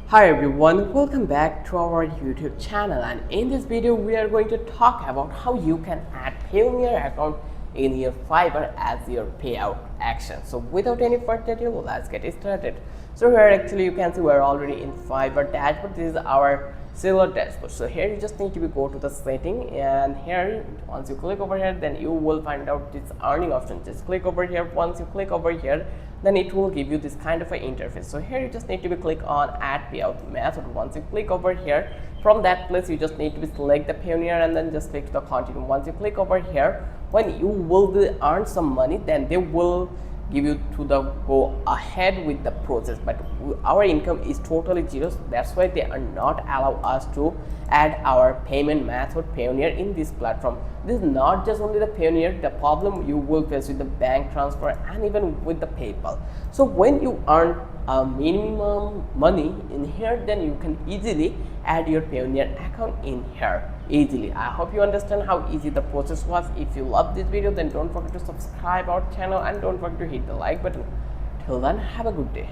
Hi everyone, welcome back to our YouTube channel, and in this video we are going to talk about how you can add Payoneer account in your Fiverr as your payout action. So without any further ado, let's get started. So here actually you can see we're already in Fiverr dashboard. This is our seller dashboard. So here you just need to go to the setting, and here once you click over here, then you will find out this earning option. Just click over here. Once you click over here, then it will give you this kind of an interface. So here you just need to click on add payout method. Once you click over here, from that place you just need to select the Payoneer and then just click the continue. Once you click over here, when you will earn some money, then they will give you to the go ahead with the process, but our income is totally zero, so that's why they are not allow us to add our payment method Payoneer in this platform. This is not just only the Payoneer, the problem you will face with the bank transfer and even with the PayPal. So when you earn a minimum money in here, then you can easily add your Payoneer account in here easily. I hope you understand how easy the process was. If you love this video, then don't forget to subscribe our channel and don't forget to hit the like button. Till then, have a good day.